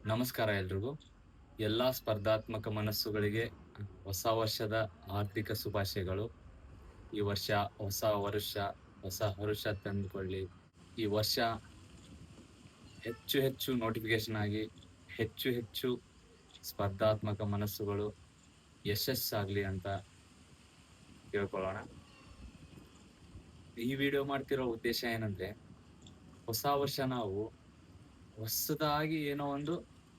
ನಮಸ್ಕಾರ ಎಲ್ರಿಗೂ. ಎಲ್ಲಾ ಸ್ಪರ್ಧಾತ್ಮಕ ಮನಸ್ಸುಗಳಿಗೆ ಹೊಸ ವರ್ಷದ ಆರ್ಥಿಕ ಶುಭಾಶಯಗಳು. ಈ ವರ್ಷ ಹೊಸ ವರುಷ, ಹೊಸ ಹರುಷ ತಂದುಕೊಳ್ಳಿ. ಈ ವರ್ಷ ಹೆಚ್ಚು ಹೆಚ್ಚು ನೋಟಿಫಿಕೇಶನ್ ಆಗಿ, ಹೆಚ್ಚು ಹೆಚ್ಚು ಸ್ಪರ್ಧಾತ್ಮಕ ಮನಸ್ಸುಗಳು ಯಶಸ್ಸಾಗ್ಲಿ ಅಂತ ಕೇಳ್ಕೊಳ್ಳೋಣ. ಈ ವಿಡಿಯೋ ಮಾಡ್ತಿರೋ ಉದ್ದೇಶ ಏನಂದ್ರೆ, ಹೊಸ ವರ್ಷ ನಾವು ಹೊಸದಾಗಿ ಏನೋ ಒಂದು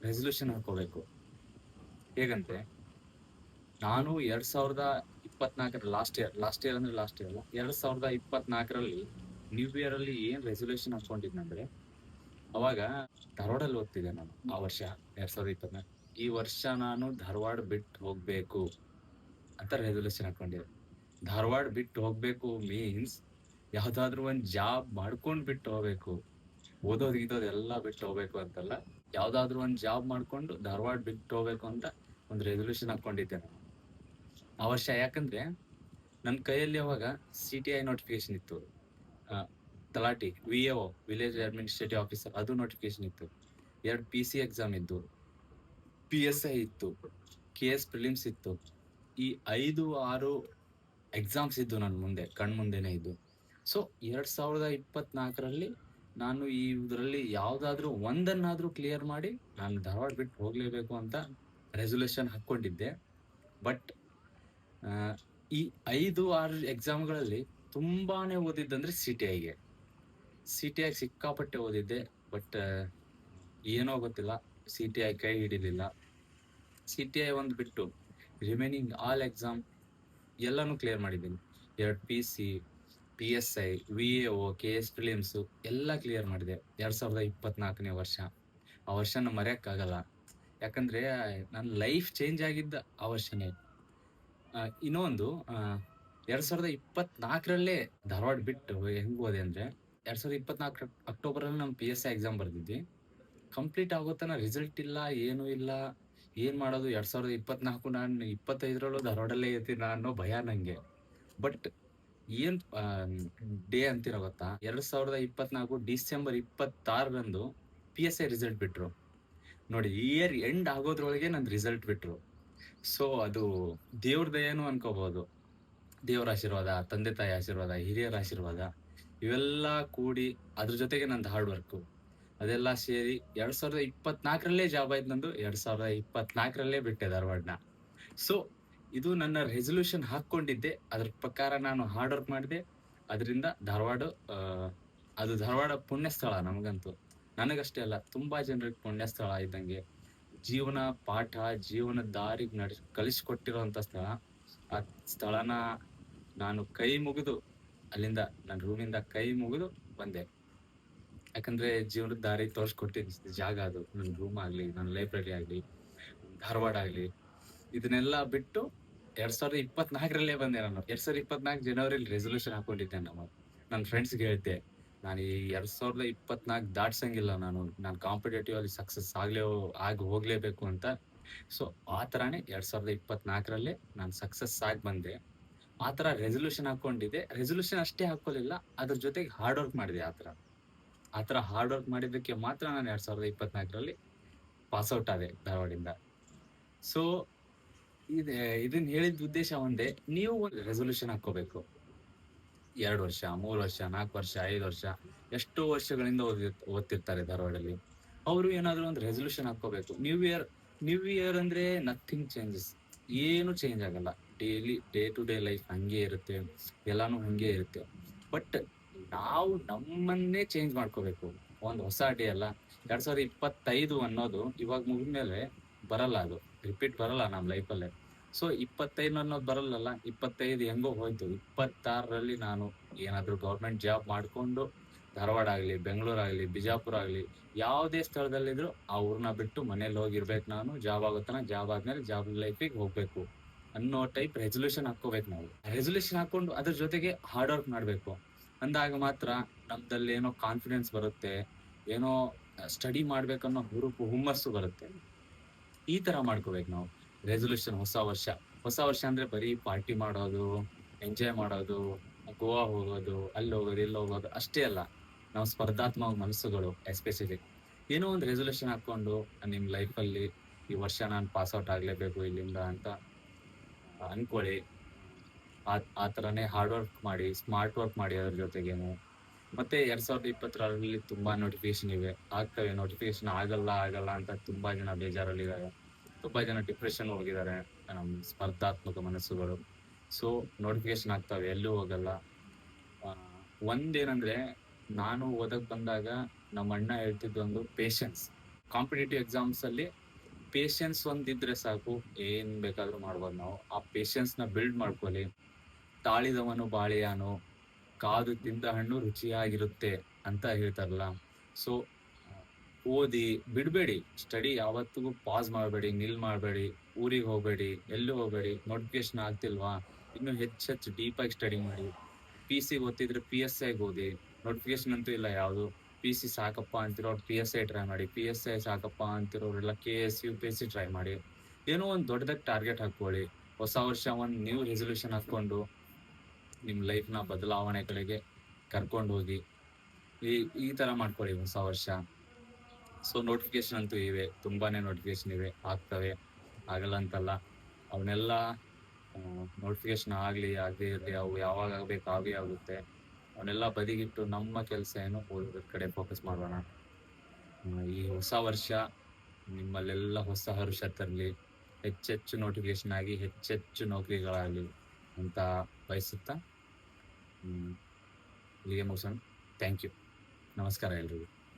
ರೆಸಲ್ಯೂಷನ್ ಹಾಕೋಬೇಕು. ಹೇಗಂದ್ರೆ, ನಾನು 2024 ಲಾಸ್ಟ್ ಇಯರ್ ಅಂದ್ರೆ ಲಾಸ್ಟ್ ಇಯರ್ ಅಲ್ಲ, 2024ರಲ್ಲಿ ನ್ಯೂ ಇಯರ್ ಅಲ್ಲಿ ಏನ್ ರೆಸಲ್ಯೂಷನ್ ಹಾಕೊಂಡಿದ್ನಂದ್ರೆ, ಅವಾಗ ಧಾರವಾಡಲ್ಲಿ ಓದ್ತಿದ್ದೆ ನಾನು. ಆ ವರ್ಷ 2024 ಈ ವರ್ಷ ನಾನು ಧಾರವಾಡ ಬಿಟ್ಟು ಹೋಗ್ಬೇಕು ಅಂತ ರೆಸಲ್ಯೂಷನ್ ಹಾಕೊಂಡಿದ್ದೆ. ಧಾರವಾಡ ಬಿಟ್ಟು ಹೋಗ್ಬೇಕು ಮೀನ್ಸ್ ಯಾವ್ದಾದ್ರು ಒಂದ್ ಜಾಬ್ ಮಾಡ್ಕೊಂಡ್ ಬಿಟ್ಟು ಹೋಗ್ಬೇಕು. ಓದೋದ್ ಗೀದೋದ್ ಎಲ್ಲ ಬಿಟ್ಟು ಹೋಗ್ಬೇಕು ಅಂತಲ್ಲ, ಯಾವ್ದಾದ್ರು ಒಂದ್ ಜಾಬ್ ಮಾಡ್ಕೊಂಡು ಧಾರವಾಡ ಬಿಟ್ಟು ಹೋಗ್ಬೇಕು ಅಂತ ಒಂದು ರೆಸಲ್ಯೂಷನ್ ಹಾಕೊಂಡಿದ್ದೆ ನಾನು ಆ ವರ್ಷ. ಯಾಕಂದ್ರೆ ನನ್ನ ಕೈಯಲ್ಲಿ ಅವಾಗ CTI ನೋಟಿಫಿಕೇಶನ್ ಇತ್ತು, ತಲಾಟಿ VAO ವಿಲೇಜ್ ಅಡ್ಮಿನಿಸ್ಟ್ರೇಟಿವ್ ಆಫೀಸರ್, ಅದು ನೋಟಿಫಿಕೇಶನ್ ಇತ್ತು. 2 PC ಎಕ್ಸಾಮ್ ಇದ್ದು, PSI ಇತ್ತು, KS ಪ್ರಿಲಿಮ್ಸ್ ಇತ್ತು. ಈ 5-6 ಎಕ್ಸಾಮ್ಸ್ ಇದ್ದು ನನ್ನ ಮುಂದೆ, ಕಣ್ಮುಂದೆನೆ ಇದ್ದು. ಸೊ 2024ರಲ್ಲಿ ನಾನು ಇದರಲ್ಲಿ ಯಾವ್ದಾದ್ರು ಒಂದನ್ನಾದ್ರೂ ಕ್ಲಿಯರ್ ಮಾಡಿ ನಾನು ಧಾರವಾಡ ಬಿಟ್ಟು ಹೋಗ್ಲೇಬೇಕು ಅಂತ ರೆಸಲ್ಯೂಷನ್ ಹಾಕೊಂಡಿದ್ದೆ. ಬಟ್ ಈ 5-6 ಎಕ್ಸಾಮ್ಗಳಲ್ಲಿ ತುಂಬಾನೇ ಓದಿದ್ದಂದ್ರೆ CTIಗೆ ಸಿಕ್ಕಾಪಟ್ಟೆ ಓದಿದ್ದೆ. ಬಟ್ ಏನೋ ಗೊತ್ತಿಲ್ಲ, CTI ಕೈ ಹಿಡಿಲಿಲ್ಲ. CTI ಒಂದು ಬಿಟ್ಟು ರಿಮೈನಿಂಗ್ ಆಲ್ ಎಕ್ಸಾಮ್ ಎಲ್ಲಾನು ಕ್ಲಿಯರ್ ಮಾಡಿದ್ದೀನಿ. 2 PC, PSI, VAO, KS prelims ಎಲ್ಲ ಕ್ಲಿಯರ್ ಮಾಡಿದೆ 2024ನೇ ವರ್ಷ. ಆ ವರ್ಷನ ಮರೆಯಕ್ಕಾಗಲ್ಲ, ಯಾಕಂದ್ರೆ ನನ್ನ ಲೈಫ್ ಚೇಂಜ್ ಆಗಿದ್ದ ಆ ವರ್ಷನೇ. ಇನ್ನೊಂದು 2024ರಲ್ಲೇ ಧಾರವಾಡ ಬಿಟ್ಟು ಹೆಂಗ್ ಹೋದೆ ಅಂದ್ರೆ, 2024 ಅಕ್ಟೋಬರಲ್ಲಿ ನಮ್ಮ PSI ಎಕ್ಸಾಮ್ ಬರ್ದಿದ್ವಿ. ಕಂಪ್ಲೀಟ್ ಆಗೋತನ ರಿಸಲ್ಟ್ ಇಲ್ಲ, ಏನೂ ಇಲ್ಲ. ಏನ್ ಮಾಡೋದು? 2024 ನಾನು 25ರಲ್ಲೂ ಧಾರವಾಡಲ್ಲೇ ಇರ್ತೀನಿ ಅನ್ನೋ ಭಯ ನಂಗೆ. ಬಟ್ ಏನ್ ಡೇ ಅಂತೀರ ಗೊತ್ತಾ? 2024 ಡಿಸೆಂಬರ್ 26ರಂದು PSI ರಿಸಲ್ಟ್ ಬಿಟ್ರು ನೋಡಿ. ಇಯರ್ ಎಂಡ್ ಆಗೋದ್ರೊಳಗೆ ನಂದು ರಿಸಲ್ಟ್ ಬಿಟ್ರು. ಸೊ ಅದು ದೇವ್ರ ದಯೆನೂ ಅನ್ಕೋಬಹುದು. ದೇವ್ರ ಆಶೀರ್ವಾದ, ತಂದೆ ತಾಯಿ ಆಶೀರ್ವಾದ, ಹಿರಿಯರ ಆಶೀರ್ವಾದ ಇವೆಲ್ಲ ಕೂಡಿ, ಅದ್ರ ಜೊತೆಗೆ ನಂದು ಹಾರ್ಡ್ ವರ್ಕ್ ಅದೆಲ್ಲ ಸೇರಿ 2024ರಲ್ಲೇ ಜಾಬ್ ಆಯ್ತು ನಂದು. 2024ರಲ್ಲೇ ಬಿಟ್ಟೆ ಧಾರವಾಡನ. ಸೊ ಇದು ನನ್ನ ರೆಸಲ್ಯೂಷನ್ ಹಾಕೊಂಡಿದ್ದೆ, ಅದ್ರ ಪ್ರಕಾರ ನಾನು ಹಾರ್ಡ್ ವರ್ಕ್ ಮಾಡಿದೆ. ಅದರಿಂದ ಧಾರವಾಡ ಅದು ಧಾರವಾಡ ಪುಣ್ಯ ಸ್ಥಳ ನಮಗಂತೂ, ನನಗಷ್ಟೇ ಅಲ್ಲ ತುಂಬಾ ಜನರಿಗೆ ಪುಣ್ಯ ಸ್ಥಳ ಇದ್ದಂಗೆ. ಜೀವನ ಪಾಠ, ಜೀವನದ ದಾರಿಗೆ ಕಲಿಸ್ಕೊಟ್ಟಿರೋಂಥ ಸ್ಥಳ. ಆ ಸ್ಥಳನ ನಾನು ಕೈ ಮುಗಿದು ಅಲ್ಲಿಂದ, ನನ್ನ ರೂಮಿಂದ ಕೈ ಮುಗಿದು ಬಂದೆ. ಯಾಕಂದ್ರೆ ಜೀವನದ ದಾರಿ ತೋರಿಸ್ಕೊಟ್ಟಿದ್ದ ಜಾಗ ಅದು. ನನ್ನ ರೂಮ್ ಆಗ್ಲಿ, ನನ್ನ ಲೈಬ್ರರಿ ಆಗ್ಲಿ, ಧಾರವಾಡ ಆಗ್ಲಿ, ಇದನ್ನೆಲ್ಲ ಬಿಟ್ಟು 2024ರಲ್ಲೇ ಬಂದೆ ನಾನು. 2024 ಜನವರಿಲಿ ರೆಸಲ್ಯೂಷನ್ ಹಾಕೊಂಡಿದ್ದೆ. ನನ್ನ ಫ್ರೆಂಡ್ಸ್ಗೆ ಹೇಳ್ದೆ, ನಾನು ಈ 2024 ದಾಟ್ಸಂಗಿಲ್ಲ, ನಾನು ಕಾಂಪಿಟೇಟಿವ್ ಅಲ್ಲಿ ಸಕ್ಸಸ್ ಹೋಗ್ಲೇಬೇಕು ಅಂತ. ಸೊ ಆ ತರಾನೇ 2024ರಲ್ಲೇ ನಾನು ಸಕ್ಸಸ್ ಆಗಿ ಬಂದೆ. ಆ ತರ ರೆಸಲ್ಯೂಷನ್ ಹಾಕೊಂಡಿದ್ದೆ. ರೆಸಲ್ಯೂಷನ್ ಅಷ್ಟೇ ಹಾಕೊಳ್ಳಿಲ್ಲ, ಅದ್ರ ಜೊತೆಗೆ ಹಾರ್ಡ್ ವರ್ಕ್ ಮಾಡಿದೆ. ಆ ತರ ಹಾರ್ಡ್ ವರ್ಕ್ ಮಾಡಿದ್ದಕ್ಕೆ ಮಾತ್ರ ನಾನು 2024ರಲ್ಲಿ ಪಾಸ್ ಔಟ್ ಆದೆ ಧಾರವಾಡಿಂದ. ಸೊ ಇದನ್ನ ಹೇಳಿದ ಉದ್ದೇಶ ಒಂದೇ, ನೀವು ಒಂದು ರೆಸಲ್ಯೂಷನ್ ಹಾಕೋಬೇಕು. 2 ವರ್ಷ, 3 ವರ್ಷ, 4 ವರ್ಷ, 5 ವರ್ಷ, ಎಷ್ಟೋ ವರ್ಷಗಳಿಂದ ಓದ್ತಿರ್ತಾರೆ ಧಾರವಾಡಲ್ಲಿ. ಅವರು ಏನಾದ್ರು ಒಂದು ರೆಸಲ್ಯೂಷನ್ ಹಾಕೋಬೇಕು. ನ್ಯೂ ಇಯರ್ ಅಂದ್ರೆ ನಥಿಂಗ್ ಚೇಂಜಸ್, ಏನು ಚೇಂಜ್ ಆಗಲ್ಲ. ಡೇ ಟು ಡೇ ಲೈಫ್ ಹಂಗೆ ಇರುತ್ತೆ, ಎಲ್ಲಾನು ಹಂಗೆ ಇರುತ್ತೆ. ಬಟ್ ನಾವು ನಮ್ಮನ್ನೇ ಚೇಂಜ್ ಮಾಡ್ಕೋಬೇಕು. ಒಂದು ಹೊಸ ಡೇ ಅಲ್ಲ. 2025 ಅನ್ನೋದು ಇವಾಗ ಮುಗಿದ್ಮೇಲೆ ಬರಲ್ಲ, ಅದು ರಿಪೀಟ್ ಬರಲ್ಲ ನಮ್ಮ ಲೈಫಲ್ಲೇ. ಸೊ 25 ಅನ್ನೋದು ಬರಲ್ಲಲ್ಲ, 25 ಹೆಂಗೋ ಹೋಯ್ತು. 26ರಲ್ಲಿ ನಾನು ಏನಾದ್ರು ಗೌರ್ಮೆಂಟ್ ಜಾಬ್ ಮಾಡ್ಕೊಂಡು ಧಾರವಾಡ ಆಗ್ಲಿ, ಬೆಂಗಳೂರು ಆಗ್ಲಿ, ಬಿಜಾಪುರ ಆಗ್ಲಿ, ಯಾವುದೇ ಸ್ಥಳದಲ್ಲಿದ್ರು ಆ ಊರ್ನ ಬಿಟ್ಟು ಮನೇಲಿ ಹೋಗಿರ್ಬೇಕು ನಾನು. ಜಾಬ್ ಆಗುತ್ತಾನ, ಜಾಬ್ ಆದ್ಮೇಲೆ ಜಾಬ್ ಲೈಫಿಗೆ ಹೋಗ್ಬೇಕು ಅನ್ನೋ ಟೈಪ್ ರೆಸಲ್ಯೂಷನ್ ಹಾಕೋಬೇಕು ನಾವು. ರೆಸಲ್ಯೂಷನ್ ಹಾಕೊಂಡು ಅದ್ರ ಜೊತೆಗೆ ಹಾರ್ಡ್ ವರ್ಕ್ ಮಾಡ್ಬೇಕು. ಅಂದಾಗ ಮಾತ್ರ ನಮ್ದಲ್ಲಿ ಏನೋ ಕಾನ್ಫಿಡೆನ್ಸ್ ಬರುತ್ತೆ, ಏನೋ ಸ್ಟಡಿ ಮಾಡ್ಬೇಕನ್ನೋ ಹುಮ್ಮಸ್ಸು ಬರುತ್ತೆ. ಈ ತರ ಮಾಡ್ಕೋಬೇಕು ನಾವು ರೆಸಲ್ಯೂಷನ್. ಹೊಸ ವರ್ಷ ಅಂದ್ರೆ ಬರೀ ಪಾರ್ಟಿ ಮಾಡೋದು, ಎಂಜಾಯ್ ಮಾಡೋದು, ಗೋವಾ ಹೋಗೋದು, ಅಲ್ಲಿ ಹೋಗೋದು, ಇಲ್ಲಿ ಹೋಗೋದು ಅಷ್ಟೇ ಅಲ್ಲ. ನಾವು ಸ್ಪರ್ಧಾತ್ಮಕ ಮನಸ್ಸುಗಳು, ಎಸ್ಪೆಷಲಿ ಏನೋ ಒಂದು ರೆಸಲ್ಯೂಷನ್ ಹಾಕೊಂಡು ನಿಮ್ಮ ಲೈಫಲ್ಲಿ ಈ ವರ್ಷ ನಾನು ಪಾಸ್ ಔಟ್ ಆಗ್ಲೇಬೇಕು ಇಲ್ಲಿಂದ ಅಂತ ಅನ್ಕೊಳ್ಳಿ. ಆ ಥರನೇ ಹಾರ್ಡ್ ವರ್ಕ್ ಮಾಡಿ, ಸ್ಮಾರ್ಟ್ ವರ್ಕ್ ಮಾಡಿ ಅದ್ರ ಜೊತೆಗೇನು. ಮತ್ತೆ 2020ರಲ್ಲಿ ತುಂಬಾ ನೋಟಿಫಿಕೇಶನ್ ಇವೆ. ಆಗ್ತವೆ ನೋಟಿಫಿಕೇಶನ್ ಆಗಲ್ಲ ಅಂತ ತುಂಬಾ ಜನ ಬೇಜಾರಲ್ಲಿದ್ದಾರೆ. ತುಂಬಾ ಜನ ಡಿಪ್ರೆಷನ್ ಹೋಗಿದ್ದಾರೆ ಸ್ಪರ್ಧಾತ್ಮಕ ಮನಸ್ಸುಗಳು. ಸೊ ನೋಟಿಫಿಕೇಶನ್ ಆಗ್ತವೆ, ಎಲ್ಲೂ ಹೋಗಲ್ಲ. ಒಂದೇನಂದ್ರೆ ನಾನು ಓದಕ್ ಬಂದಾಗ ನಮ್ಮ ಅಣ್ಣ ಹೇಳ್ತಿದ್ದೊಂದು ಪೇಷನ್ಸ್. ಕಾಂಪಿಟೇಟಿವ್ ಎಕ್ಸಾಮ್ಸ್ ಅಲ್ಲಿ ಪೇಷನ್ಸ್ ಒಂದಿದ್ರೆ ಸಾಕು, ಏನ್ ಬೇಕಾದ್ರೂ ಮಾಡ್ಬೋದು ನಾವು. ಆ ಪೇಷನ್ಸ್ ನ ಬಿಲ್ಡ್ ಮಾಡ್ಕೊಳ್ಳಿ. ತಾಳಿದವನು ಬಾಳೆಯಾನು, ಕಾದು ತಿಂದ ಹಣ್ಣು ರುಚಿಯಾಗಿರುತ್ತೆ ಅಂತ ಹೇಳ್ತಾರಲ್ಲ. ಸೊ ಓದಿ ಬಿಡ್ಬೇಡಿ. ಸ್ಟಡಿ ಯಾವತ್ತಿಗೂ ಪಾಸ್ ಮಾಡಬೇಡಿ, ನಿಲ್ ಮಾಡಬೇಡಿ, ಊರಿಗೆ ಹೋಗಬೇಡಿ, ಎಲ್ಲೂ ಹೋಗಬೇಡಿ. ನೋಟಿಫಿಕೇಶನ್ ಆಗ್ತಿಲ್ವಾ, ಇನ್ನು ಹೆಚ್ಚೆಚ್ಚು ಡೀಪ್ ಆಗಿ ಸ್ಟಡಿ ಮಾಡಿ. PC ಓದ್ತಿದ್ರೆ PSI ಓದಿ. ನೋಟಿಫಿಕೇಶನ್ ಅಂತೂ ಇಲ್ಲ ಯಾವುದು. PC ಸಾಕಪ್ಪ ಅಂತಿರೋರು PSI ಟ್ರೈ ಮಾಡಿ. PSI ಸಾಕಪ್ಪ ಅಂತಿರೋರೆಲ್ಲ KS UPSC ಟ್ರೈ ಮಾಡಿ. ಏನೋ ಒಂದು ದೊಡ್ಡದಾಗಿ ಟಾರ್ಗೆಟ್ ಹಾಕೊಳ್ಳಿ. ಹೊಸ ವರ್ಷ ಒಂದು ನ್ಯೂ ರೆಸಲ್ಯೂಷನ್ ಹಾಕೊಂಡು ನಿಮ್ಮ ಲೈಫ್ನ ಬದಲಾವಣೆ ಕಡೆಗೆ ಕರ್ಕೊಂಡು ಹೋಗಿ. ಈ ತರ ಮಾಡ್ಕೊಳ್ಳಿ ಹೊಸ ವರ್ಷ. ಸೊ ನೋಟಿಫಿಕೇಶನ್ ಅಂತೂ ಇವೆ, ತುಂಬಾನೇ ನೋಟಿಫಿಕೇಶನ್ ಇವೆ, ಆಗ್ತವೆ, ಆಗಲ್ಲ ಅಂತಲ್ಲ. ಅವನ್ನೆಲ್ಲ ನೋಟಿಫಿಕೇಶನ್ ಆಗಲಿ ಆಗದೇ ಇರಲಿ, ಅವು ಯಾವಾಗ ಆಗಬೇಕು ಆಗೇ ಆಗುತ್ತೆ. ಅವನ್ನೆಲ್ಲ ಬದಿಗಿಟ್ಟು ನಮ್ಮ ಕೆಲಸ ಏನು, ಓದೋದ್ರ ಕಡೆ ಫೋಕಸ್ ಮಾಡೋಣ. ಈ ಹೊಸ ವರ್ಷ ನಿಮ್ಮಲ್ಲೆಲ್ಲ ಹೊಸ ಹರ್ಷ ತರಲಿ, ಹೆಚ್ಚೆಚ್ಚು ನೋಟಿಫಿಕೇಶನ್ ಆಗಿ ಹೆಚ್ಚೆಚ್ಚು ನೌಕರಿಗಳಾಗಲಿ ಅಂತ ಬಯಸುತ್ತಾ ಇಲ್ಲಿಗೆ ಮುಗಿಸೋಣ. Thank you. ನಮಸ್ಕಾರ ಎಲ್ರಿಗೂ.